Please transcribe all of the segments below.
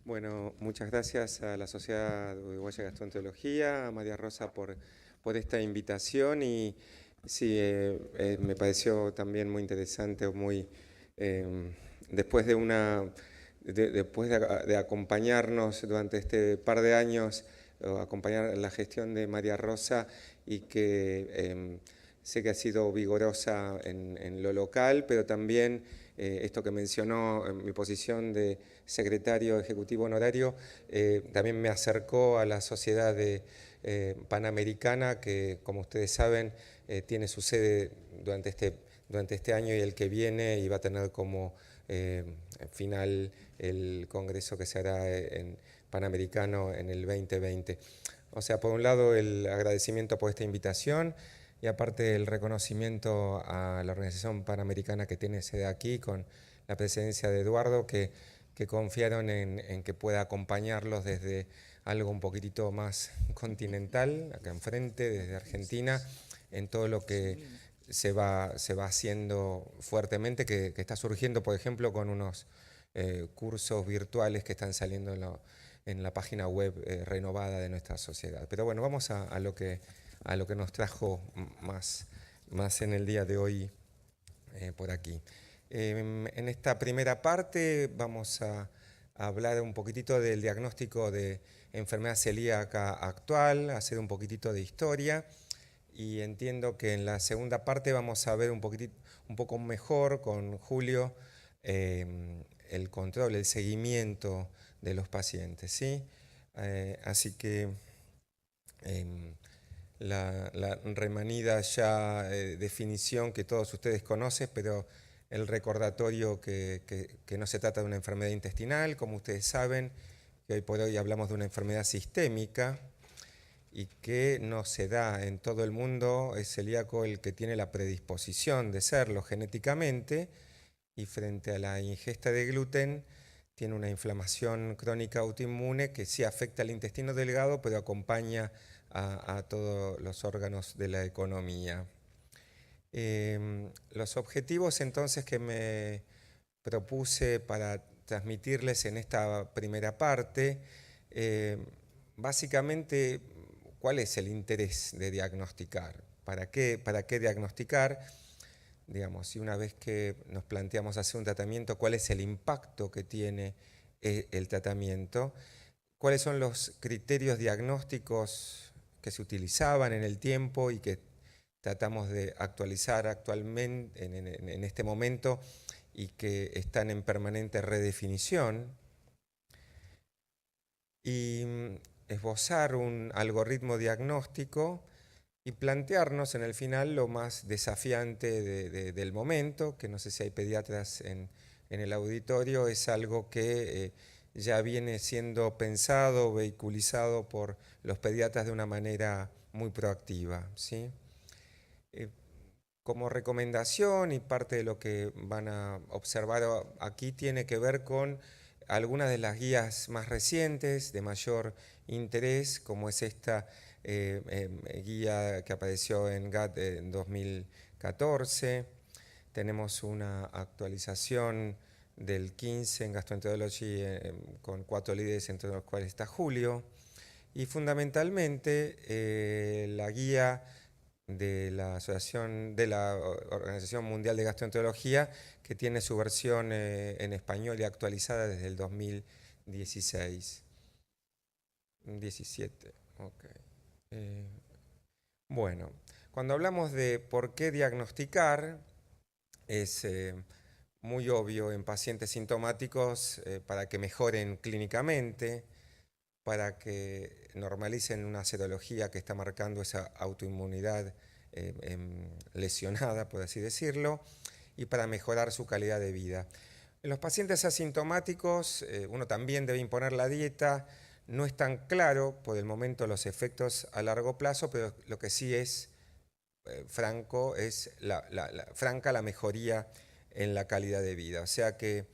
Bueno, muchas gracias a la Sociedad Uruguaya de Gastroenterología, a María Rosa por esta invitación y sí, me pareció también muy interesante, eh, después de acompañarnos durante este par de años, acompañar la gestión de María Rosa y que sé que ha sido vigorosa en lo local, pero también esto que mencionó en mi posición de secretario ejecutivo honorario, también me acercó a la sociedad panamericana que, como ustedes saben, tiene su sede durante este año y el que viene, y va a tener como final el congreso que se hará en Panamericano en el 2020. O sea, por un lado el agradecimiento por esta invitación y aparte el reconocimiento a la Organización Panamericana que tiene sede aquí con la presidencia de Eduardo, que confiaron en que pueda acompañarlos desde algo un poquitito más continental, acá enfrente, desde Argentina, en todo lo que se va haciendo fuertemente, que está surgiendo, por ejemplo, con unos cursos virtuales que están saliendo en la página web renovada de nuestra sociedad. Pero bueno, vamos a lo que nos trajo más en el día de hoy por aquí. En esta primera parte vamos a hablar un poquitito del diagnóstico de enfermedad celíaca actual, hacer un poquitito de historia, y entiendo que en la segunda parte vamos a ver un poco mejor con Julio el control, el seguimiento de los pacientes, ¿sí? Así que la remanida ya definición que todos ustedes conocen, pero el recordatorio que no se trata de una enfermedad intestinal, como ustedes saben, que hoy por hoy hablamos de una enfermedad sistémica y que no se da en todo el mundo. Es celíaco el que tiene la predisposición de serlo genéticamente, y frente a la ingesta de gluten tiene una inflamación crónica autoinmune que sí afecta al intestino delgado, pero acompaña a todos los órganos de la economía. Los objetivos entonces que me propuse para transmitirles en esta primera parte, básicamente, ¿cuál es el interés de diagnosticar? Para qué diagnosticar? Digamos, y una vez que nos planteamos hacer un tratamiento, ¿cuál es el impacto que tiene el tratamiento? ¿Cuáles son los criterios diagnósticos que se utilizaban en el tiempo y que tratamos de actualizar actualmente en este momento y que están en permanente redefinición? Y esbozar un algoritmo diagnóstico y plantearnos en el final lo más desafiante del momento, que no sé si hay pediatras en el auditorio, es algo que ya viene siendo pensado, vehiculizado por los pediatras de una manera muy proactiva, ¿sí? Eh, Como recomendación, y parte de lo que van a observar aquí tiene que ver con algunas de las guías más recientes de mayor interés, como es esta guía que apareció en GAT en 2014. Tenemos una actualización del 15 en Gastroenterology con 4 líderes, entre los cuales está Julio. Y fundamentalmente la guía de la Asociación de la Organización Mundial de Gastroenterología, que tiene su versión en español y actualizada desde el 2016. 17, ok. Eh, bueno, cuando hablamos de por qué diagnosticar, es muy obvio en pacientes sintomáticos para que mejoren clínicamente, para que normalicen una serología que está marcando esa autoinmunidad lesionada, por así decirlo, y para mejorar su calidad de vida. En los pacientes asintomáticos, uno también debe imponer la dieta. No es tan claro por el momento los efectos a largo plazo, pero lo que sí es franco es franca la mejoría en la calidad de vida. O sea que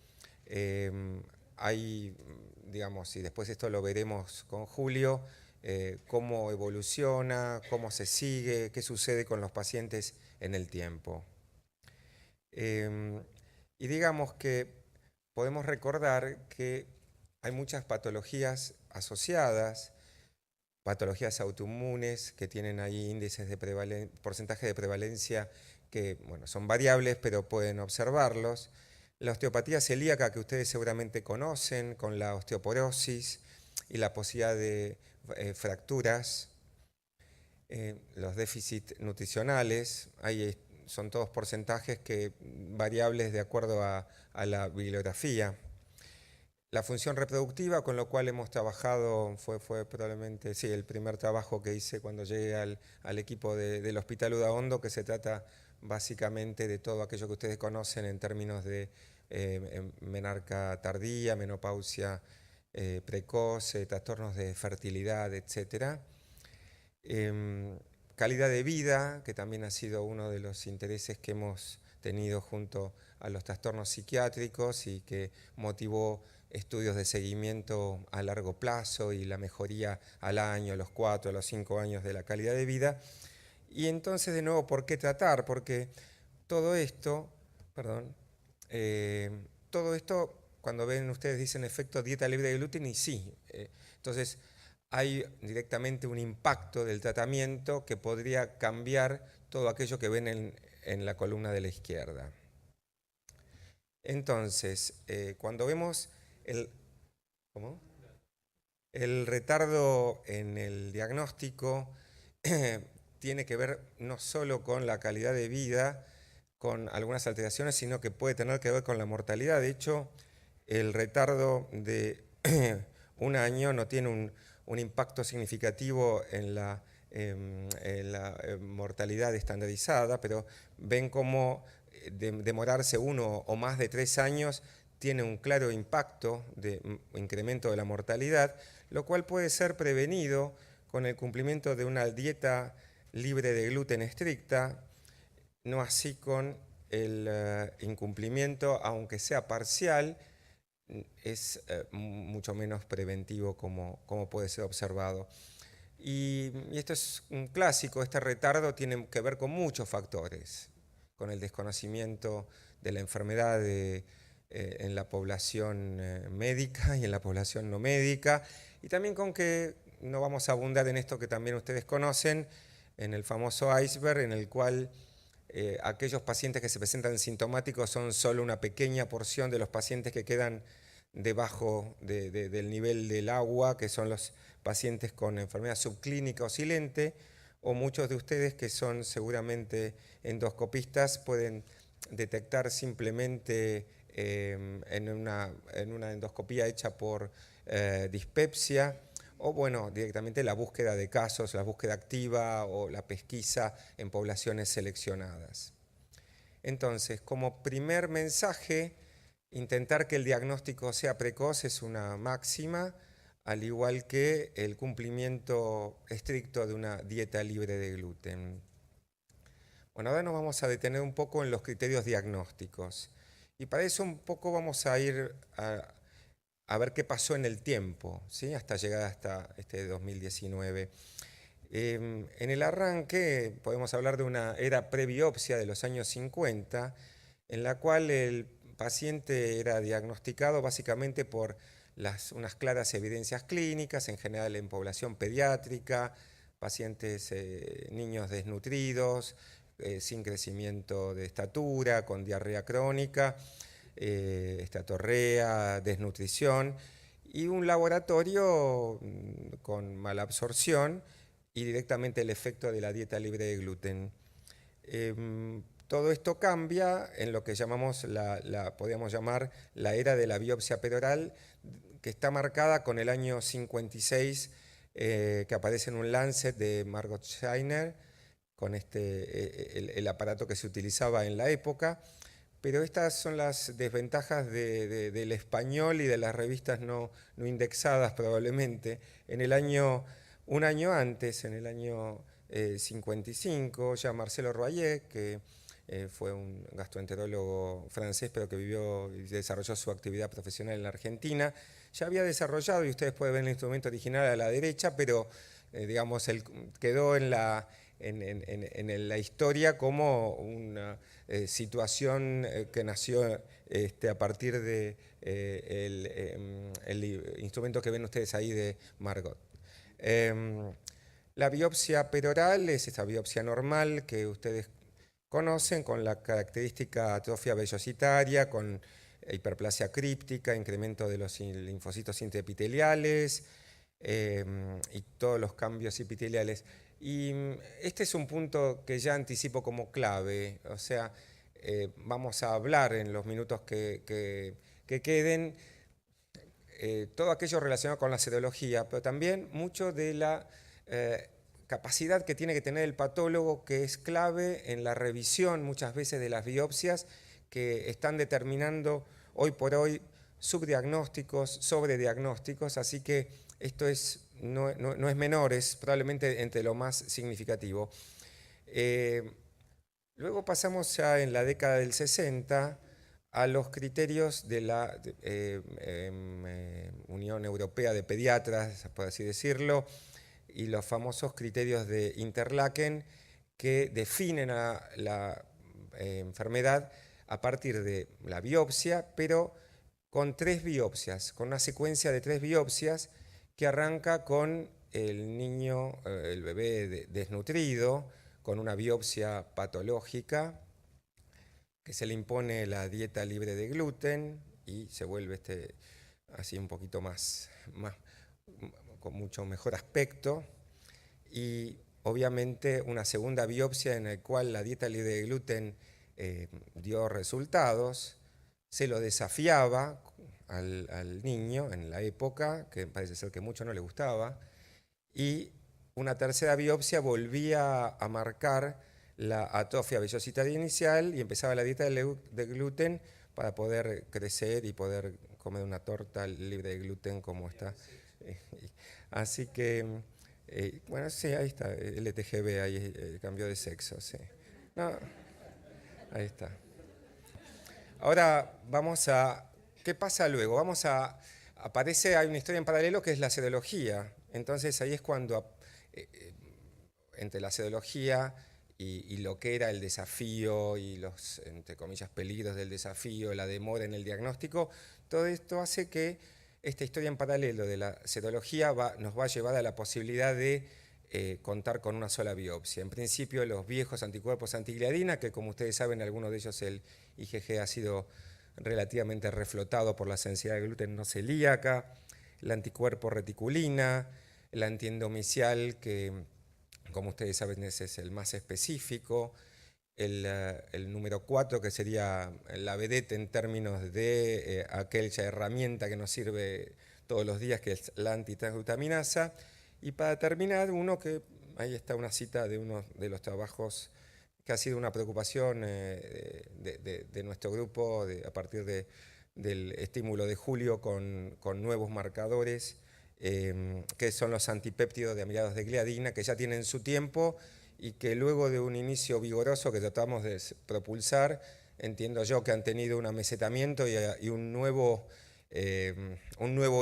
hay, digamos, y después esto lo veremos con Julio, cómo evoluciona, cómo se sigue, qué sucede con los pacientes en el tiempo. Y digamos que podemos recordar que hay muchas patologías asociadas, patologías autoinmunes que tienen ahí índices de porcentaje de prevalencia que bueno, son variables, pero pueden observarlos. La osteopatía celíaca que ustedes seguramente conocen, con la osteoporosis y la posibilidad de fracturas, los déficits nutricionales, son todos porcentajes variables de acuerdo a la bibliografía. La función reproductiva, con lo cual hemos trabajado, fue probablemente el primer trabajo que hice cuando llegué al equipo del Hospital Udaondo, que se trata básicamente de todo aquello que ustedes conocen en términos de menarca tardía, menopausia precoz, trastornos de fertilidad, etc. Calidad de vida, que también ha sido uno de los intereses que hemos tenido junto a los trastornos psiquiátricos y que motivó estudios de seguimiento a largo plazo y la mejoría al año, a los 4, a los 5 años de la calidad de vida. Y entonces, de nuevo, ¿por qué tratar? Porque todo esto, cuando ven ustedes dicen efecto dieta libre de gluten, y sí. Entonces, hay directamente un impacto del tratamiento que podría cambiar todo aquello que ven en la columna de la izquierda. Entonces, cuando vemos el retardo en el diagnóstico, tiene que ver no solo con la calidad de vida, con algunas alteraciones, sino que puede tener que ver con la mortalidad. De hecho, el retardo de un año no tiene un impacto significativo en la mortalidad estandarizada, pero ven cómo demorarse 1 o más de 3 años tiene un claro impacto de incremento de la mortalidad, lo cual puede ser prevenido con el cumplimiento de una dieta libre de gluten estricta, no así con el incumplimiento, aunque sea parcial, es mucho menos preventivo como puede ser observado. Y esto es un clásico, este retardo tiene que ver con muchos factores, con el desconocimiento de la enfermedad en la población médica y en la población no médica, y también con que no vamos a abundar en esto que también ustedes conocen, en el famoso iceberg, en el cual aquellos pacientes que se presentan sintomáticos son solo una pequeña porción de los pacientes que quedan debajo del nivel del agua, que son los pacientes con enfermedad subclínica o silente, o muchos de ustedes que son seguramente endoscopistas pueden detectar simplemente en una endoscopía hecha por dispepsia, o bueno, directamente la búsqueda de casos, la búsqueda activa o la pesquisa en poblaciones seleccionadas. Entonces, como primer mensaje, intentar que el diagnóstico sea precoz es una máxima, al igual que el cumplimiento estricto de una dieta libre de gluten. Bueno, ahora nos vamos a detener un poco en los criterios diagnósticos. Y para eso un poco vamos a ir a ver qué pasó en el tiempo, ¿sí? Hasta llegar hasta este 2019. En el arranque podemos hablar de una era prebiopsia de los años 50, en la cual el paciente era diagnosticado básicamente por unas claras evidencias clínicas, en general en población pediátrica, pacientes, niños desnutridos, sin crecimiento de estatura, con diarrea crónica, estatorrea, desnutrición, y un laboratorio con mala absorción y directamente el efecto de la dieta libre de gluten. Todo esto cambia en lo que llamamos podríamos llamar la era de la biopsia peroral, que está marcada con el año 56, que aparece en un Lancet de Margot Scheiner, con el aparato que se utilizaba en la época. Pero estas son las desventajas del español y de las revistas no indexadas probablemente. Un año antes, en el año 55, ya Marcelo Royer, que fue un gastroenterólogo francés, pero que vivió y desarrolló su actividad profesional en la Argentina, ya había desarrollado, y ustedes pueden ver el instrumento original a la derecha, pero digamos, quedó en en la historia como una situación que nació a partir de el instrumento que ven ustedes ahí de Margot. La biopsia peroral es esta biopsia normal que ustedes conocen con la característica atrofia vellositaria, con hiperplasia críptica, incremento de los linfocitos intraepiteliales y todos los cambios epiteliales. Y este es un punto que ya anticipo como clave, o sea, vamos a hablar en los minutos que queden todo aquello relacionado con la serología, pero también mucho de la capacidad que tiene que tener el patólogo, que es clave en la revisión muchas veces de las biopsias que están determinando hoy por hoy subdiagnósticos, sobrediagnósticos, así que esto no es menor, es probablemente entre lo más significativo. Luego pasamos ya en la década del 60 a los criterios de la Unión Europea de Pediatras, por así decirlo, y los famosos criterios de Interlaken que definen la enfermedad a partir de la biopsia, pero con 3 biopsias, con una secuencia de 3 biopsias que arranca con el niño, el bebé desnutrido, con una biopsia patológica, que se le impone la dieta libre de gluten y se vuelve así un poquito más con mucho mejor aspecto, y obviamente una segunda biopsia en la cual la dieta libre de gluten dio resultados, se lo desafiaba al niño en la época, que parece ser que mucho no le gustaba, y una tercera biopsia volvía a marcar la atrofia vellositaria inicial y empezaba la dieta de gluten para poder crecer y poder comer una torta libre de gluten como está. Así que, bueno, sí, ahí está, LTGB, ahí cambió de sexo, sí. No, ahí está. Ahora vamos a, ¿qué pasa luego? Hay una historia en paralelo que es la serología. Entonces ahí es cuando entre la serología y lo que era el desafío y los, entre comillas, peligros del desafío, la demora en el diagnóstico, todo esto hace que esta historia en paralelo de la serología nos va a llevar a la posibilidad de contar con una sola biopsia. En principio, los viejos anticuerpos antigliadina, que como ustedes saben, algunos de ellos el IgG ha sido relativamente reflotado por la sensibilidad al gluten no celíaca, el anticuerpo reticulina, el antiendomicial, que como ustedes saben ese es el más específico, el número 4, que sería la vedette en términos de aquella herramienta que nos sirve todos los días, que es la antitransglutaminasa. Y para terminar, ahí está una cita de uno de los trabajos que ha sido una preocupación de nuestro grupo a partir del estímulo de Julio con nuevos marcadores, que son los antipéptidos de amilados de gliadina, que ya tienen su tiempo y que luego de un inicio vigoroso que tratamos de propulsar, entiendo yo que han tenido un amesetamiento y un nuevo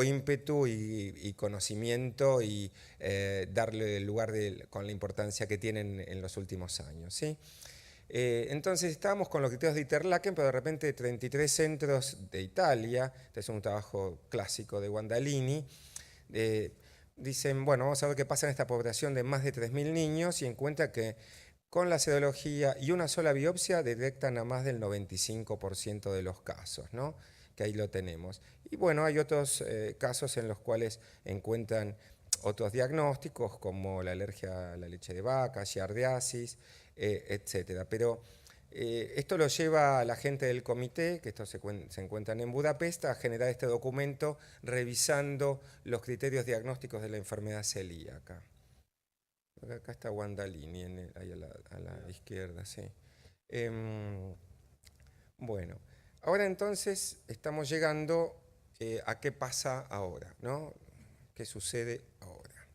ímpetu y conocimiento y darle el lugar con la importancia que tienen en los últimos años, ¿sí? Entonces estábamos con los criterios de Interlaken, pero de repente 33 centros de Italia, este es un trabajo clásico de Guandalini, dicen, bueno, vamos a ver qué pasa en esta población de más de 3.000 niños y encuentra que con la serología y una sola biopsia detectan a más del 95% de los casos, ¿no? Que ahí lo tenemos. Y bueno, hay otros casos en los cuales encuentran otros diagnósticos como la alergia a la leche de vaca, giardiasis, etc. Pero esto lo lleva a la gente del comité, que se encuentran en Budapest, a generar este documento revisando los criterios diagnósticos de la enfermedad celíaca. Acá está Guandalini, ahí a la izquierda, sí. Bueno, ahora entonces estamos llegando a qué pasa ahora, ¿no? ¿Qué sucede ahora?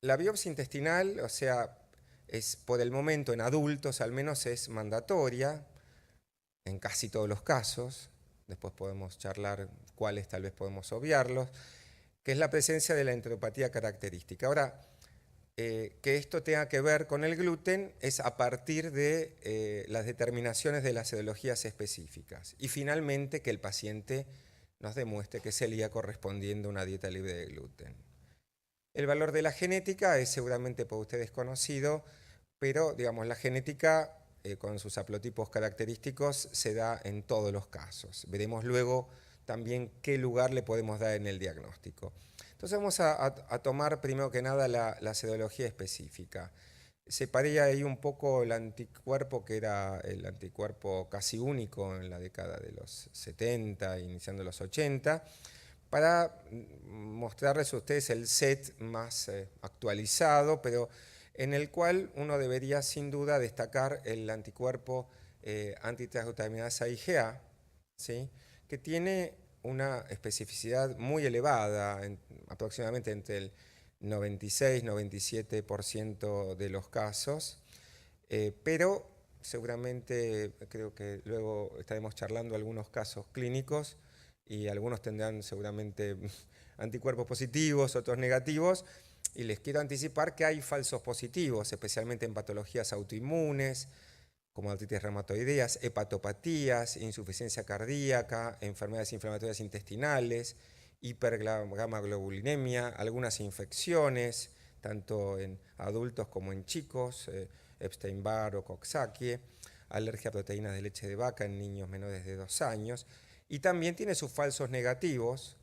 La biopsia intestinal, o sea, es por el momento en adultos al menos es mandatoria en casi todos los casos. Después podemos charlar cuáles tal vez podemos obviarlos, que es la presencia de la enteropatía característica. Ahora, que esto tenga que ver con el gluten es a partir de las determinaciones de las etiologías específicas. Y finalmente que el paciente nos demuestre que es celíaco respondiendo a una dieta libre de gluten. El valor de la genética es seguramente por ustedes conocido, pero digamos, la genética con sus haplotipos característicos se da en todos los casos. Veremos luego también qué lugar le podemos dar en el diagnóstico. Entonces vamos a tomar primero que nada la serología específica. Separé ahí un poco el anticuerpo, que era el anticuerpo casi único en la década de los 70, iniciando los 80, para mostrarles a ustedes el set más actualizado, pero en el cual uno debería sin duda destacar el anticuerpo antitransglutaminasa IgA, ¿sí? Que tiene una especificidad muy elevada, aproximadamente entre el 96-97% de los casos, pero seguramente creo que luego estaremos charlando algunos casos clínicos y algunos tendrán seguramente anticuerpos positivos, otros negativos, y les quiero anticipar que hay falsos positivos, especialmente en patologías autoinmunes, como artritis reumatoideas, hepatopatías, insuficiencia cardíaca, enfermedades inflamatorias intestinales, hipergamaglobulinemia, algunas infecciones, tanto en adultos como en chicos, Epstein-Barr o Coxsackie, alergia a proteínas de leche de vaca en niños menores de 2 años, y también tiene sus falsos negativos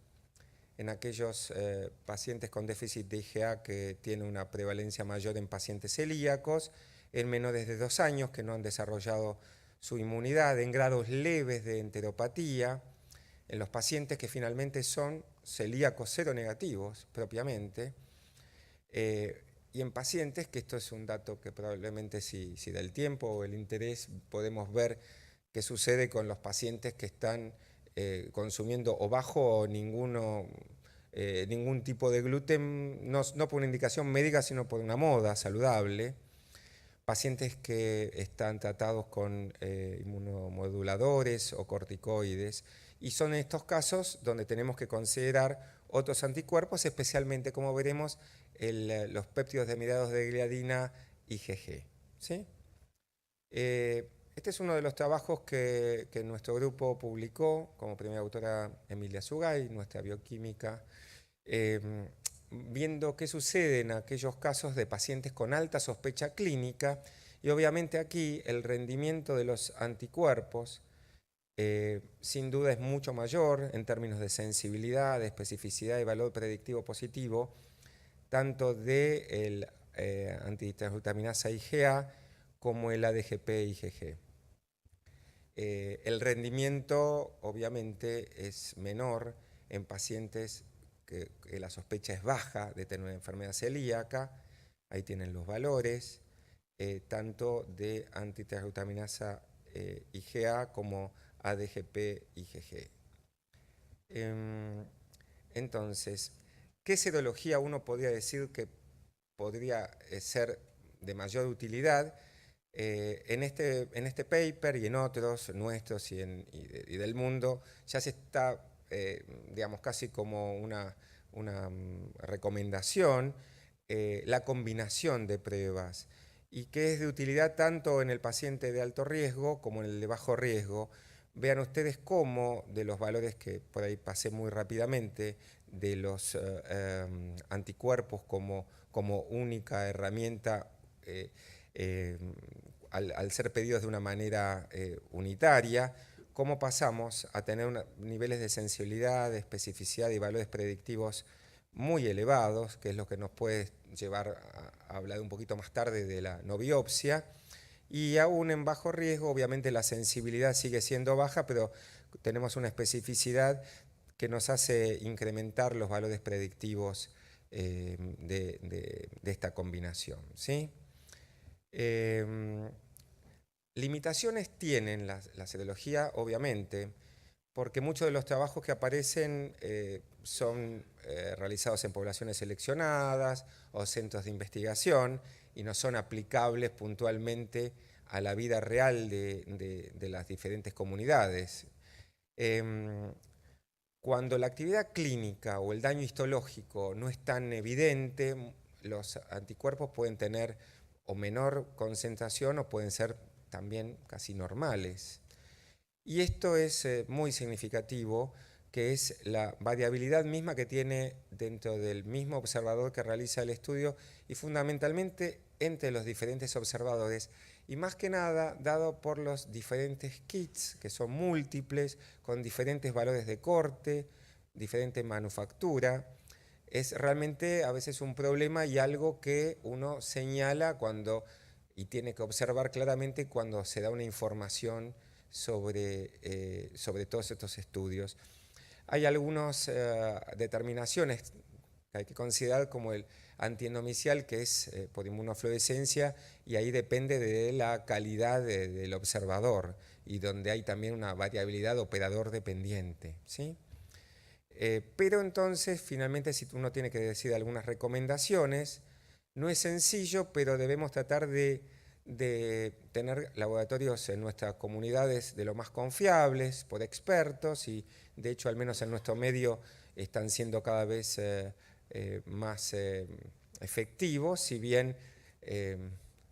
en aquellos pacientes con déficit de IgA que tienen una prevalencia mayor en pacientes celíacos, en menores de 2 años que no han desarrollado su inmunidad, en grados leves de enteropatía, en los pacientes que finalmente son celíacos seronegativos propiamente, y en pacientes, que esto es un dato que probablemente si da el tiempo o el interés podemos ver qué sucede con los pacientes que están consumiendo o bajo ningún tipo de gluten, no por una indicación médica, sino por una moda saludable. Pacientes que están tratados con inmunomoduladores o corticoides, y son en estos casos donde tenemos que considerar otros anticuerpos, especialmente, como veremos, los péptidos de mediados de gliadina IgG. ¿Sí? Este es uno de los trabajos que nuestro grupo publicó, como primera autora Emilia Sugay, nuestra bioquímica, viendo qué sucede en aquellos casos de pacientes con alta sospecha clínica, y obviamente aquí el rendimiento de los anticuerpos sin duda es mucho mayor en términos de sensibilidad, de especificidad y valor predictivo positivo, tanto del antitransglutaminasa IgA como el ADGP-IgG. El rendimiento obviamente es menor en pacientes que la sospecha es baja de tener una enfermedad celíaca. Ahí tienen los valores, tanto de antitransglutaminasa IgA como ADGP-IgG. Entonces, ¿qué serología uno podría decir que podría ser de mayor utilidad? En este paper y en otros nuestros y del mundo ya se está, digamos, casi como una recomendación, la combinación de pruebas, y que es de utilidad tanto en el paciente de alto riesgo como en el de bajo riesgo. Vean ustedes cómo de los valores que por ahí pasé muy rápidamente, de los anticuerpos como única herramienta, al ser pedidos de una manera unitaria, cómo pasamos a tener niveles de sensibilidad, de especificidad y valores predictivos muy elevados, que es lo que nos puede llevar a hablar un poquito más tarde de la no biopsia. Y aún en bajo riesgo, obviamente la sensibilidad sigue siendo baja, pero tenemos una especificidad que nos hace incrementar los valores predictivos de esta combinación, ¿sí? Limitaciones tienen la serología, obviamente, porque muchos de los trabajos que aparecen son realizados en poblaciones seleccionadas o centros de investigación y no son aplicables puntualmente a la vida real de las diferentes comunidades. Cuando la actividad clínica o el daño histológico no es tan evidente, los anticuerpos pueden tener o menor concentración o pueden ser también casi normales. Y esto es muy significativo, que es la variabilidad misma que tiene dentro del mismo observador que realiza el estudio y fundamentalmente entre los diferentes observadores y más que nada dado por los diferentes kits que son múltiples, con diferentes valores de corte, diferente manufactura. Es realmente a veces un problema y algo que uno señala cuando y tiene que observar claramente cuando se da una información sobre todos estos estudios. Hay algunas determinaciones que hay que considerar como el antiendomicial, que es por inmunofluorescencia, y ahí depende de la calidad del observador y donde hay también una variabilidad operador dependiente, ¿sí? Pero entonces, finalmente, si uno tiene que decir algunas recomendaciones, no es sencillo, pero debemos tratar de tener laboratorios en nuestras comunidades de lo más confiables, por expertos, y de hecho, al menos en nuestro medio, están siendo cada vez más efectivos, si bien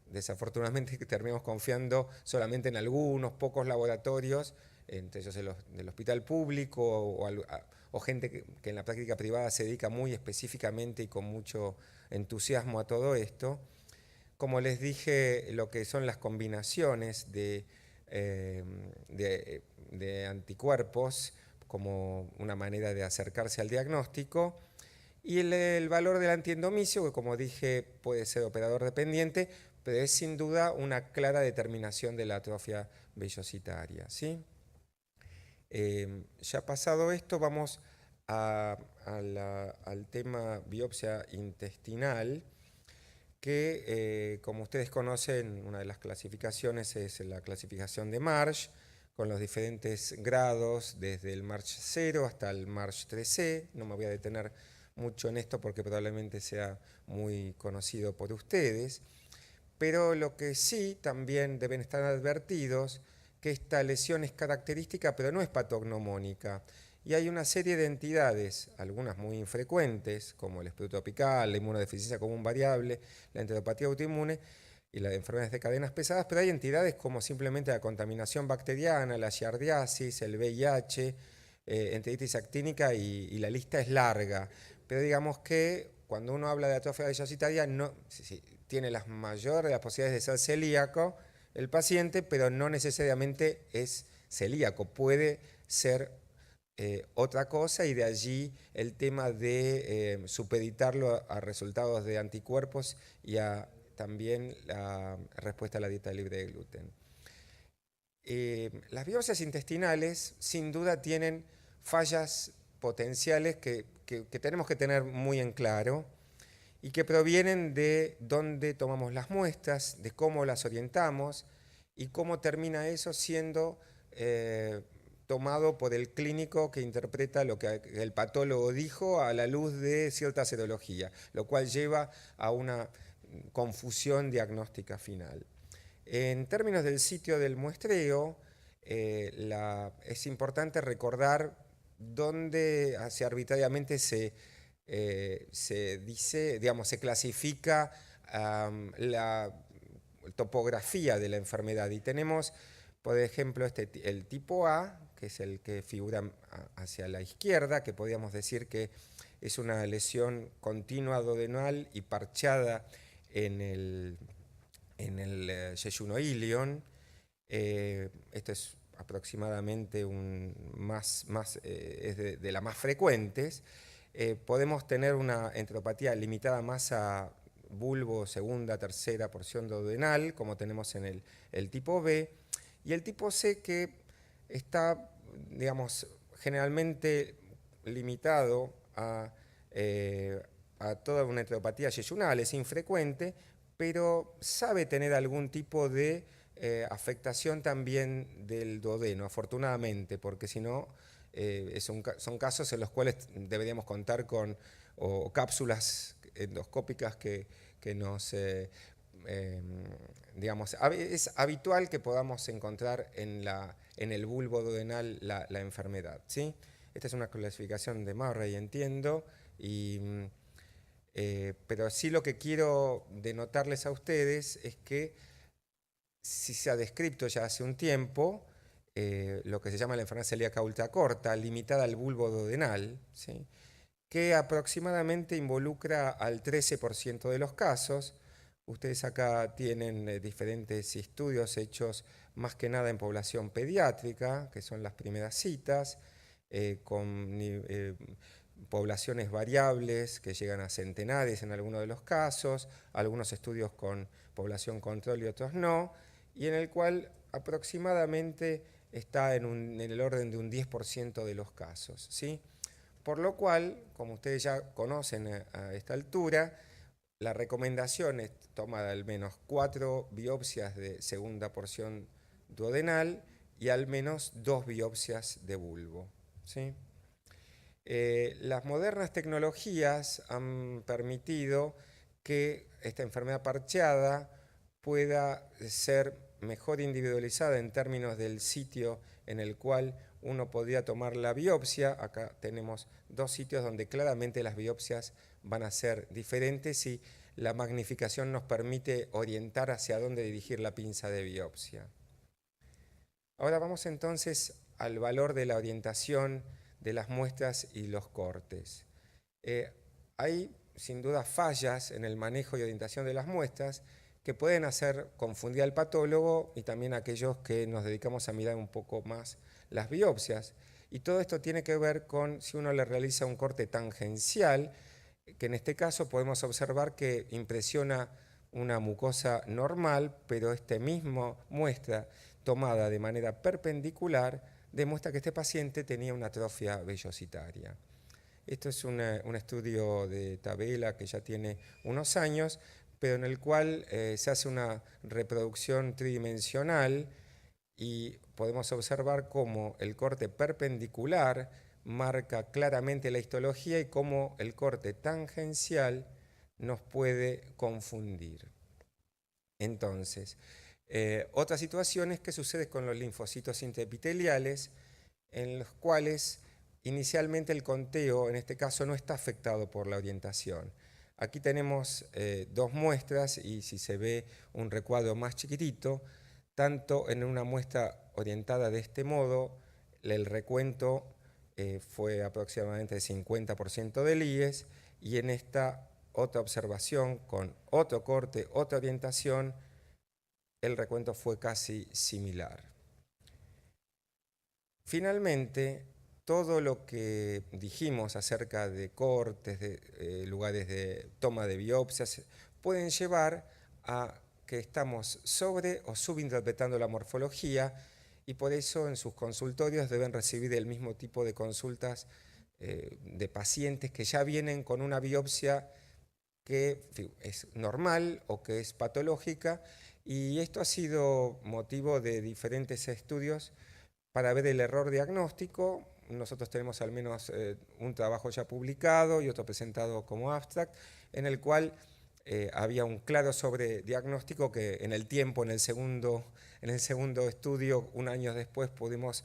desafortunadamente terminamos confiando solamente en algunos pocos laboratorios, entre ellos del hospital público o gente que en la práctica privada se dedica muy específicamente y con mucho entusiasmo a todo esto. Como les dije, lo que son las combinaciones de anticuerpos como una manera de acercarse al diagnóstico y el valor del antiendomicio, que como dije puede ser operador dependiente, pero es sin duda una clara determinación de la atrofia vellositaria, ¿sí? Ya pasado esto, vamos al tema biopsia intestinal, que como ustedes conocen, una de las clasificaciones es la clasificación de Marsh, con los diferentes grados, desde el Marsh 0 hasta el Marsh 3C. No me voy a detener mucho en esto porque probablemente sea muy conocido por ustedes, pero lo que sí también deben estar advertidos, que esta lesión es característica pero no es patognomónica. Y hay una serie de entidades, algunas muy infrecuentes, como el esclerosis apical, la inmunodeficiencia común variable, la enteropatía autoinmune y las enfermedades de cadenas pesadas, pero hay entidades como simplemente la contaminación bacteriana, la giardiasis, el VIH, enteritis actínica y la lista es larga. Pero digamos que cuando uno habla de atrofia vellositaria, no, tiene las mayores de las posibilidades de ser celíaco el paciente, pero no necesariamente es celíaco, puede ser otra cosa y de allí el tema de supeditarlo a resultados de anticuerpos y a también la respuesta a la dieta libre de gluten. Las biopsias intestinales sin duda tienen fallas potenciales que tenemos que tener muy en claro y que provienen de dónde tomamos las muestras, de cómo las orientamos y cómo termina eso siendo tomado por el clínico que interpreta lo que el patólogo dijo a la luz de cierta serología, lo cual lleva a una confusión diagnóstica final. En términos del sitio del muestreo, es importante recordar dónde arbitrariamente se dice, digamos, se clasifica la topografía de la enfermedad. Y tenemos, por ejemplo, el tipo A, que es el que figura hacia la izquierda, que podríamos decir que es una lesión continua duodenal y parchada en el yeyunoilion. Esto es aproximadamente es de las más frecuentes. Podemos tener una enteropatía limitada más a bulbo, segunda, tercera porción duodenal, como tenemos en el tipo B, y el tipo C que está, digamos, generalmente limitado a toda una enteropatía yeyunal, es infrecuente, pero sabe tener algún tipo de afectación también del duodeno, afortunadamente, porque si no, son casos en los cuales deberíamos contar con cápsulas endoscópicas que nos, digamos, es habitual que podamos encontrar en el bulbo duodenal la enfermedad, ¿sí? Esta es una clasificación de Murray, entiendo, y Pero sí lo que quiero denotarles a ustedes es que sí se ha descrito ya hace un tiempo lo que se llama la enfermedad celíaca ultracorta, limitada al bulbo duodenal, ¿sí?, que aproximadamente involucra al 13% de los casos. Ustedes acá tienen diferentes estudios hechos más que nada en población pediátrica, que son las primeras citas, con poblaciones variables que llegan a centenares en algunos de los casos, algunos estudios con población control y otros no, y en el cual aproximadamente está en el orden de un 10% de los casos, ¿sí? Por lo cual, como ustedes ya conocen a esta altura, la recomendación es tomar al menos 4 biopsias de segunda porción duodenal y al menos 2 biopsias de bulbo, ¿sí? Las modernas tecnologías han permitido que esta enfermedad parcheada pueda ser mejor individualizada en términos del sitio en el cual uno podría tomar la biopsia. Acá tenemos 2 sitios donde claramente las biopsias van a ser diferentes y la magnificación nos permite orientar hacia dónde dirigir la pinza de biopsia. Ahora vamos entonces al valor de la orientación de las muestras y los cortes. Hay sin duda fallas en el manejo y orientación de las muestras que pueden hacer confundir al patólogo y también a aquellos que nos dedicamos a mirar un poco más las biopsias. Y todo esto tiene que ver con si uno le realiza un corte tangencial, que en este caso podemos observar que impresiona una mucosa normal, pero esta misma muestra tomada de manera perpendicular demuestra que este paciente tenía una atrofia vellositaria. Esto es un estudio de Tabela que ya tiene unos años, pero en el cual se hace una reproducción tridimensional y podemos observar cómo el corte perpendicular marca claramente la histología y cómo el corte tangencial nos puede confundir. Entonces, otra situación es que sucede con los linfocitos intraepiteliales, en los cuales inicialmente el conteo, en este caso, no está afectado por la orientación. Aquí tenemos 2 muestras y si se ve un recuadro más chiquitito, tanto en una muestra orientada de este modo, el recuento fue aproximadamente de 50% del IES, y en esta otra observación con otro corte, otra orientación, el recuento fue casi similar. Finalmente, todo lo que dijimos acerca de cortes, de lugares de toma de biopsias, pueden llevar a que estamos sobre o subinterpretando la morfología, y por eso en sus consultorios deben recibir el mismo tipo de consultas de pacientes que ya vienen con una biopsia que es normal o que es patológica, y esto ha sido motivo de diferentes estudios para ver el error diagnóstico. Nosotros tenemos al menos un trabajo ya publicado y otro presentado como abstract, en el cual había un claro sobrediagnóstico que en el tiempo, en el segundo estudio, un año después, pudimos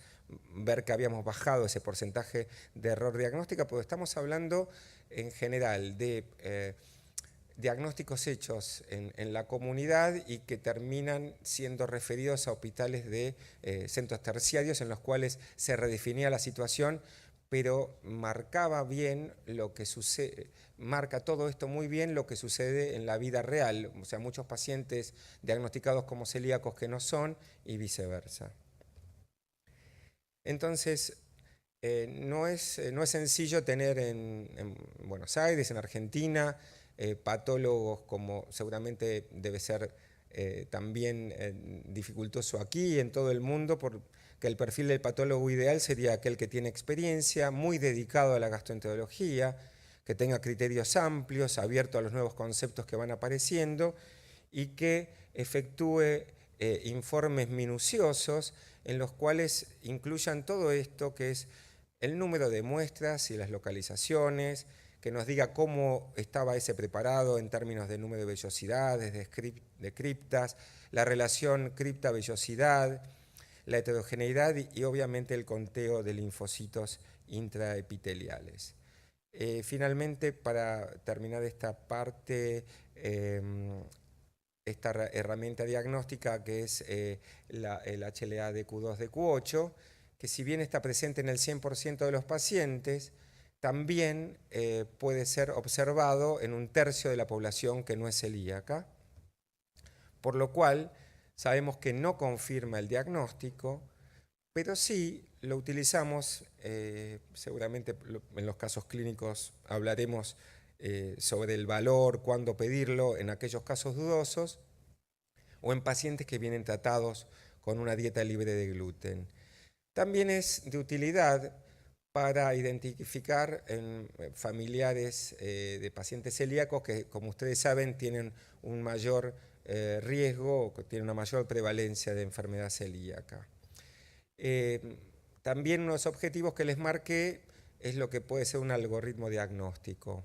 ver que habíamos bajado ese porcentaje de error diagnóstico, pero estamos hablando en general de diagnósticos hechos en la comunidad y que terminan siendo referidos a hospitales de centros terciarios en los cuales se redefinía la situación, pero marcaba bien lo que sucede, marca todo esto muy bien lo que sucede en la vida real, o sea, muchos pacientes diagnosticados como celíacos que no son y viceversa. Entonces, no es sencillo tener en Buenos Aires, en Argentina, patólogos como seguramente debe ser también dificultoso aquí y en todo el mundo, porque el perfil del patólogo ideal sería aquel que tiene experiencia, muy dedicado a la gastroenterología, que tenga criterios amplios, abierto a los nuevos conceptos que van apareciendo y que efectúe informes minuciosos en los cuales incluyan todo esto, que es el número de muestras y las localizaciones, que nos diga cómo estaba ese preparado en términos de número de vellosidades, de criptas, la relación cripta-vellosidad, la heterogeneidad y obviamente el conteo de linfocitos intraepiteliales. Finalmente, para terminar esta parte, esta herramienta diagnóstica que es el HLA-DQ2-DQ8, que si bien está presente en el 100% de los pacientes, también puede ser observado en un tercio de la población que no es celíaca, por lo cual sabemos que no confirma el diagnóstico, pero sí lo utilizamos, seguramente en los casos clínicos hablaremos sobre el valor, cuándo pedirlo en aquellos casos dudosos o en pacientes que vienen tratados con una dieta libre de gluten. También es de utilidad para identificar en familiares de pacientes celíacos que, como ustedes saben, tienen un mayor riesgo, tienen una mayor prevalencia de enfermedad celíaca. También unos objetivos que les marqué es lo que puede ser un algoritmo diagnóstico.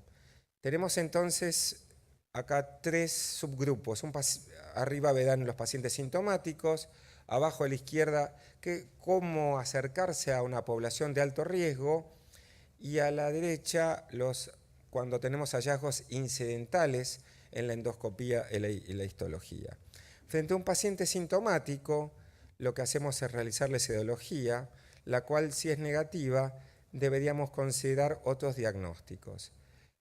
Tenemos entonces acá tres subgrupos. Arriba verán los pacientes sintomáticos, abajo a la izquierda cómo acercarse a una población de alto riesgo y a la derecha cuando tenemos hallazgos incidentales en la endoscopía y la histología. Frente a un paciente sintomático, lo que hacemos es realizarle serología, la cual, si es negativa, deberíamos considerar otros diagnósticos.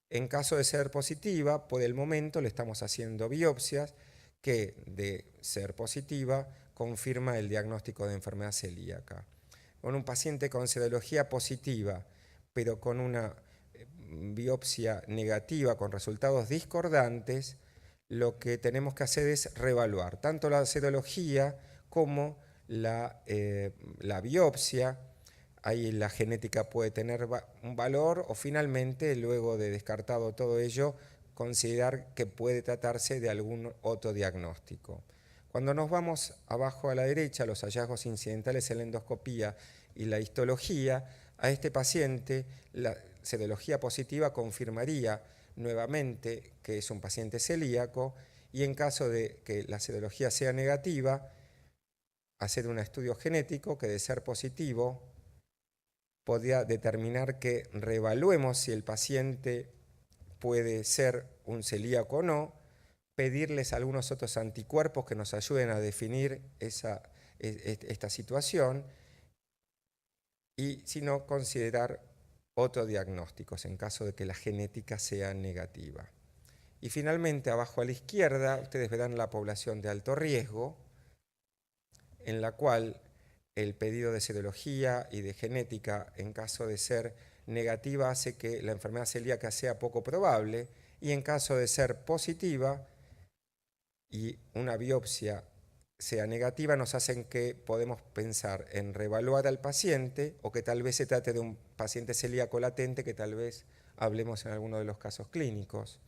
En caso de ser positiva, por el momento le estamos haciendo biopsias que, de ser positiva, confirma el diagnóstico de enfermedad celíaca. Con un paciente con serología positiva, pero con una biopsia negativa con resultados discordantes, lo que tenemos que hacer es reevaluar tanto la serología como la biopsia. Ahí la genética puede tener un valor o finalmente, luego de descartado todo ello, considerar que puede tratarse de algún otro diagnóstico. Cuando nos vamos abajo a la derecha, los hallazgos incidentales en la endoscopía y la histología, a este paciente la serología positiva confirmaría nuevamente que es un paciente celíaco y en caso de que la serología sea negativa, hacer un estudio genético que, de ser positivo, podría determinar que reevaluemos si el paciente puede ser un celíaco o no, pedirles algunos otros anticuerpos que nos ayuden a definir esta situación y, si no, considerar otros diagnósticos en caso de que la genética sea negativa. Y finalmente, abajo a la izquierda, ustedes verán la población de alto riesgo, en la cual el pedido de serología y de genética, en caso de ser negativa, hace que la enfermedad celíaca sea poco probable, y en caso de ser positiva y una biopsia sea negativa, nos hacen que podemos pensar en reevaluar al paciente o que tal vez se trate de un paciente celíaco latente, que tal vez hablemos en alguno de los casos clínicos.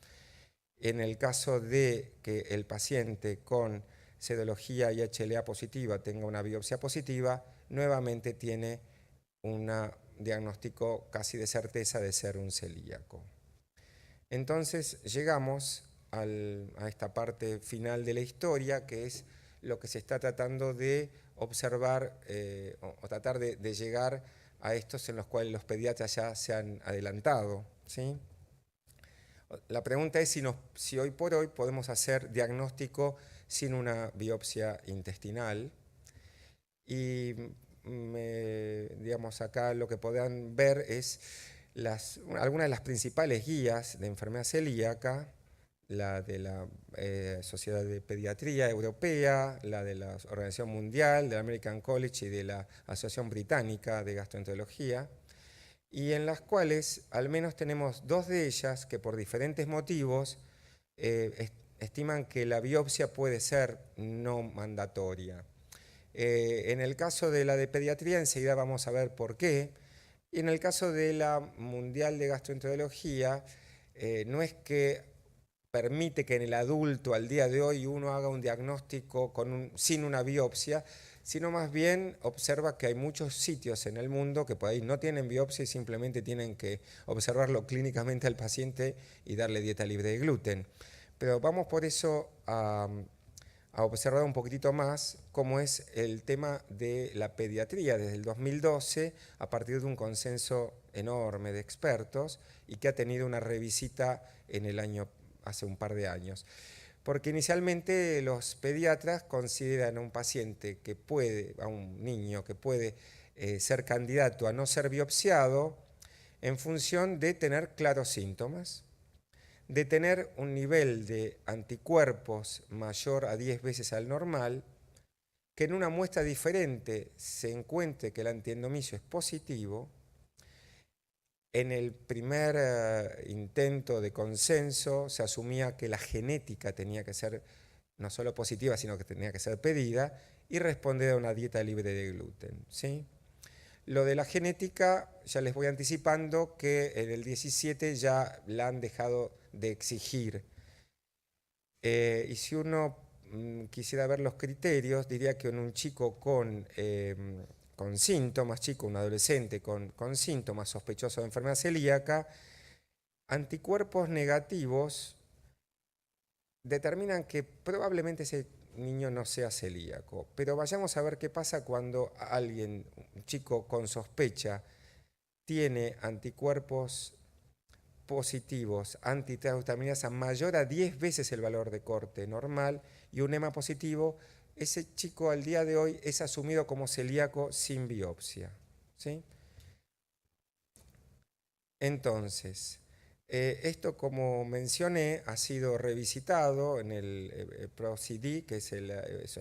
En el caso de que el paciente con serología y HLA positiva tenga una biopsia positiva, nuevamente tiene un diagnóstico casi de certeza de ser un celíaco. Entonces llegamos a esta parte final de la historia, que es lo que se está tratando de observar o tratar de llegar a estos en los cuales los pediatras ya se han adelantado, ¿sí? La pregunta es si hoy por hoy podemos hacer diagnóstico sin una biopsia intestinal. Y digamos, acá lo que podrán ver es algunas de las principales guías de enfermedad celíaca, la de la Sociedad de Pediatría Europea, la de la Organización Mundial, de la American College y de la Asociación Británica de Gastroenterología, y en las cuales al menos tenemos dos de ellas que, por diferentes motivos, estiman que la biopsia puede ser no mandatoria. En el caso de la de pediatría, enseguida vamos a ver por qué. Y en el caso de la Mundial de Gastroenterología, no es que permite que en el adulto al día de hoy uno haga un diagnóstico sin una biopsia, sino más bien observa que hay muchos sitios en el mundo que por ahí no tienen biopsia y simplemente tienen que observarlo clínicamente al paciente y darle dieta libre de gluten. Pero vamos por eso a a observar un poquitito más cómo es el tema de la pediatría desde el 2012, a partir de un consenso enorme de expertos y que ha tenido una revisita en el año, hace un par de años. Porque inicialmente los pediatras consideran a un paciente que puede, a un niño que puede ser candidato a no ser biopsiado en función de tener claros síntomas, de tener un nivel de anticuerpos mayor a 10 veces al normal, que en una muestra diferente se encuentre que el antiendomicio es positivo. En el primer intento de consenso se asumía que la genética tenía que ser no solo positiva, sino que tenía que ser pedida y responder a una dieta libre de gluten, ¿sí? Lo de la genética, ya les voy anticipando que en el 17 ya la han dejado de exigir. Y si uno quisiera ver los criterios, diría que en un chico con síntomas, un adolescente con síntomas sospechosos de enfermedad celíaca, anticuerpos negativos determinan que probablemente ese niño no sea celíaco. Pero vayamos a ver qué pasa cuando alguien, un chico con sospecha, tiene anticuerpos positivos antitransaminasa mayor a 10 veces el valor de corte normal y un EMA positivo, ese chico al día de hoy es asumido como celíaco sin biopsia, ¿sí? Entonces, esto, como mencioné, ha sido revisitado en el PRO-CD, que es el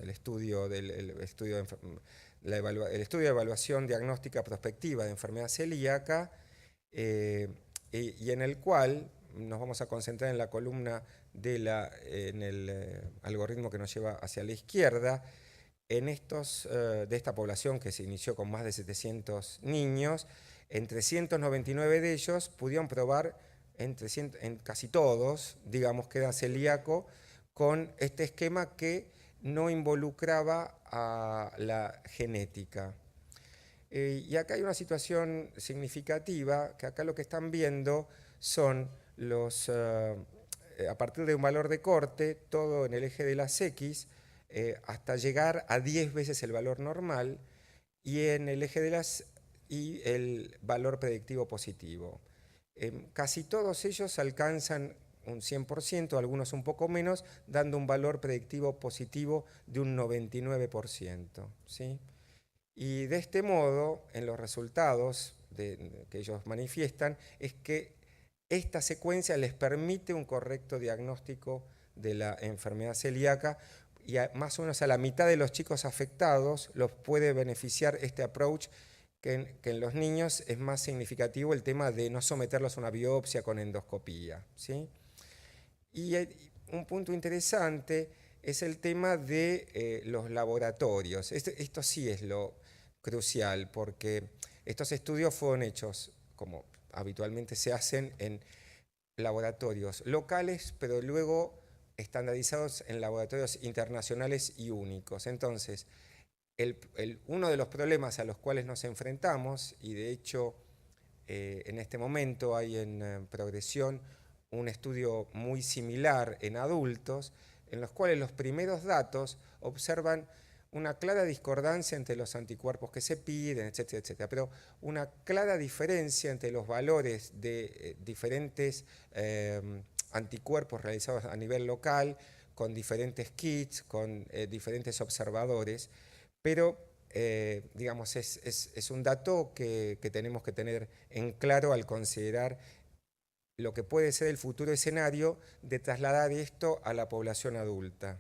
estudio el estudio de evaluación diagnóstica prospectiva de enfermedad celíaca, y en el cual nos vamos a concentrar en la columna en el algoritmo que nos lleva hacia la izquierda. De esta población que se inició con más de 700 niños, en 399 de ellos pudieron probar, en casi todos, digamos que era celíaco, con este esquema que no involucraba a la genética. Y acá hay una situación significativa, que acá lo que están viendo son a partir de un valor de corte, todo en el eje de las X, hasta llegar a 10 veces el valor normal, y en el eje de las Y el valor predictivo positivo. Casi todos ellos alcanzan un 100%, algunos un poco menos, dando un valor predictivo positivo de un 99%, ¿sí? Y de este modo, en los resultados que ellos manifiestan, es que esta secuencia les permite un correcto diagnóstico de la enfermedad celíaca, y más o menos a la mitad de los chicos afectados los puede beneficiar este approach, que en los niños es más significativo el tema de no someterlos a una biopsia con endoscopía, ¿sí? Y un punto interesante es el tema de los laboratorios. Esto sí es lo crucial, porque estos estudios fueron hechos, como habitualmente se hacen, en laboratorios locales, pero luego estandarizados en laboratorios internacionales y únicos. Entonces, uno de los problemas a los cuales nos enfrentamos, y de hecho en este momento hay en progresión un estudio muy similar en adultos, en los cuales los primeros datos observan una clara discordancia entre los anticuerpos que se piden, etcétera, etcétera, pero una clara diferencia entre los valores de diferentes anticuerpos realizados a nivel local, con diferentes kits, con diferentes observadores, pero digamos, es un dato que tenemos que tener en claro al considerar lo que puede ser el futuro escenario de trasladar esto a la población adulta.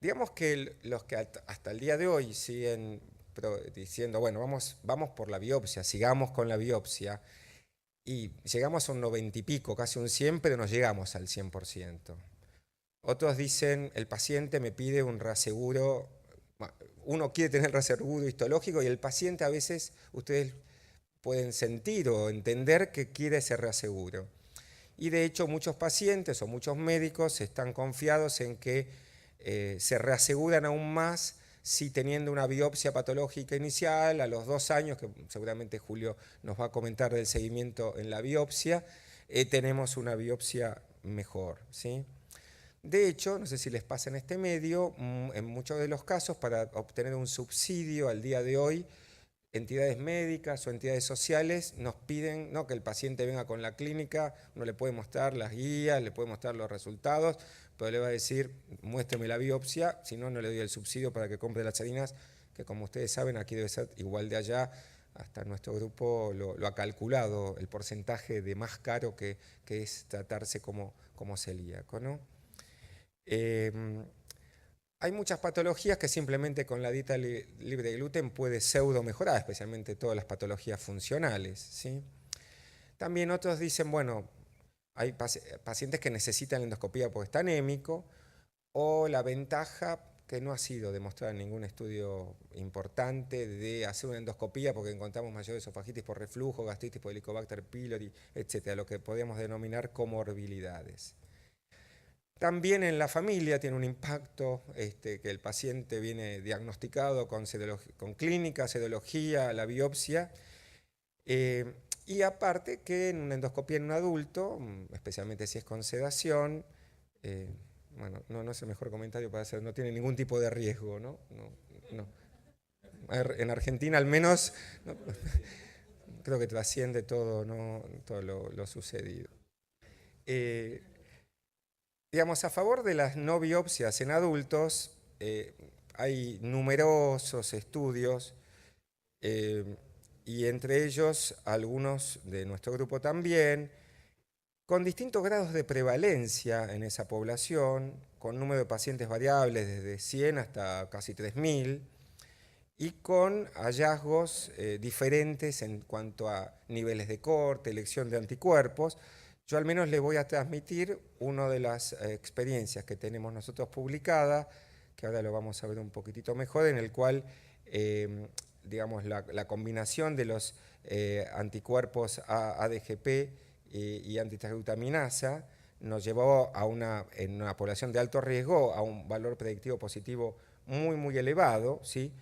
Digamos que los que hasta el día de hoy siguen diciendo, bueno, vamos por la biopsia, sigamos con la biopsia, y llegamos a un 90 y pico, casi un 100, pero no llegamos al 100%. Otros dicen, el paciente me pide un reaseguro, uno quiere tener reaseguro histológico, y el paciente a veces, ustedes pueden sentir o entender que quiere ese reaseguro. Y de hecho muchos pacientes o muchos médicos están confiados en que se reaseguran aún más si, teniendo una biopsia patológica inicial a los 2 años, que seguramente Julio nos va a comentar del seguimiento en la biopsia, tenemos una biopsia mejor, ¿sí? De hecho, no sé si les pasa en este medio, en muchos de los casos, para obtener un subsidio al día de hoy, entidades médicas o entidades sociales nos piden, ¿no?, que el paciente venga con la clínica, uno le puede mostrar las guías, le puede mostrar los resultados, pero le va a decir, muéstreme la biopsia, si no, no le doy el subsidio para que compre las harinas, que como ustedes saben, aquí debe ser igual de allá. Hasta nuestro grupo lo ha calculado, el porcentaje de más caro que es tratarse como celíaco, ¿no? Hay muchas patologías que simplemente con la dieta libre de gluten puede pseudo mejorar, especialmente todas las patologías funcionales, ¿sí? También otros dicen, bueno, hay pacientes que necesitan endoscopía porque está anémico, o la ventaja que no ha sido demostrada en ningún estudio importante de hacer una endoscopía porque encontramos mayor esofagitis por reflujo, gastritis por Helicobacter pylori, etcétera, lo que podríamos denominar comorbilidades. También en la familia tiene un impacto que el paciente viene diagnosticado con clínica, serología, la biopsia, y aparte que en una endoscopía en un adulto, especialmente si es con sedación, bueno, no es el mejor comentario para hacer, no tiene ningún tipo de riesgo, ¿no? No. En Argentina al menos, ¿no? Creo que trasciende todo, ¿no?, todo lo sucedido. Digamos, a favor de las no biopsias en adultos, hay numerosos estudios, y entre ellos algunos de nuestro grupo también, con distintos grados de prevalencia en esa población, con número de pacientes variables desde 100 hasta casi 3000, y con hallazgos diferentes en cuanto a niveles de corte, elección de anticuerpos. Yo al menos le voy a transmitir una de las experiencias que tenemos nosotros publicada, que ahora lo vamos a ver un poquitito mejor, en el cual, digamos, la combinación de los anticuerpos ADGP y antitransglutaminasa nos llevó en una población de alto riesgo a un valor predictivo positivo muy elevado, ¿sí?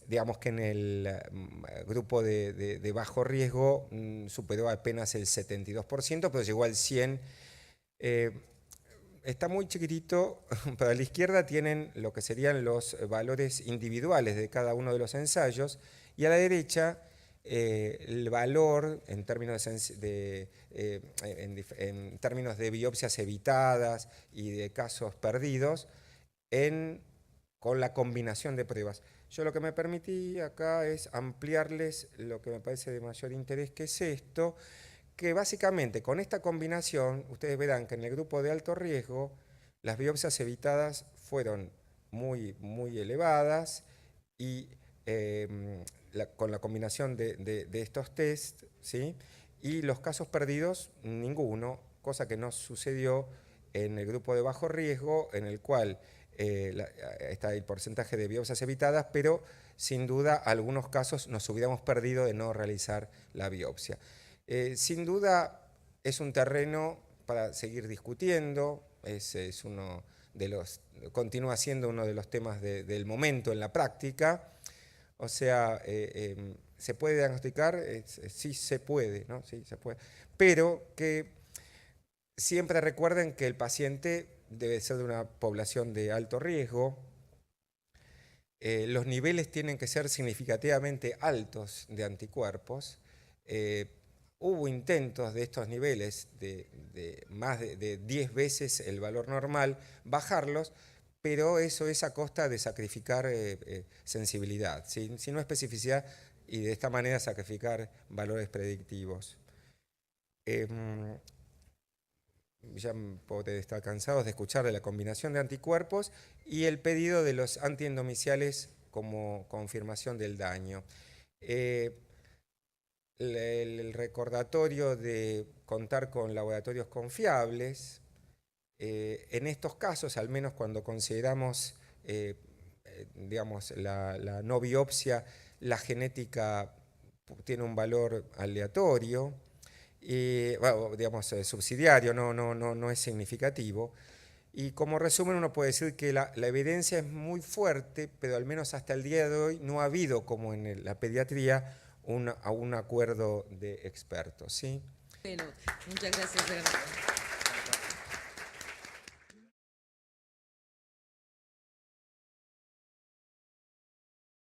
Digamos que en el grupo de bajo riesgo superó apenas el 72%, pero llegó al 100%. Está muy chiquitito. Para la izquierda tienen lo que serían los valores individuales de cada uno de los ensayos, y a la derecha el valor en términos en términos de biopsias evitadas y de casos perdidos con la combinación de pruebas. Yo lo que me permití acá es ampliarles lo que me parece de mayor interés, que es esto, que básicamente con esta combinación ustedes verán que en el grupo de alto riesgo las biopsias evitadas fueron muy elevadas, y con la combinación de estos test, ¿sí?, y los casos perdidos, ninguno, cosa que no sucedió en el grupo de bajo riesgo, en el cual está el porcentaje de biopsias evitadas, pero sin duda algunos casos nos hubiéramos perdido de no realizar la biopsia. Sin duda es un terreno para seguir discutiendo, es uno de los, continúa siendo uno de los temas del momento en la práctica. O sea, ¿se puede diagnosticar? Sí se puede, ¿no? Sí se puede. Pero que siempre recuerden que el paciente debe ser de una población de alto riesgo. Los niveles tienen que ser significativamente altos de anticuerpos. Hubo intentos de estos niveles de más de 10 veces el valor normal, bajarlos, pero eso es a costa de sacrificar sensibilidad, ¿sí? Sino especificidad, y de esta manera sacrificar valores predictivos. Ya podés estar cansados de escuchar de la combinación de anticuerpos y el pedido de los antiendomiciales como confirmación del daño. El recordatorio de contar con laboratorios confiables. En estos casos, al menos cuando consideramos digamos, la no biopsia, la genética tiene un valor aleatorio, y, bueno, digamos, subsidiario, no es significativo. Y como resumen uno puede decir que la evidencia es muy fuerte, pero al menos hasta el día de hoy no ha habido, como en la pediatría, un acuerdo de expertos, ¿sí? Bueno, muchas gracias.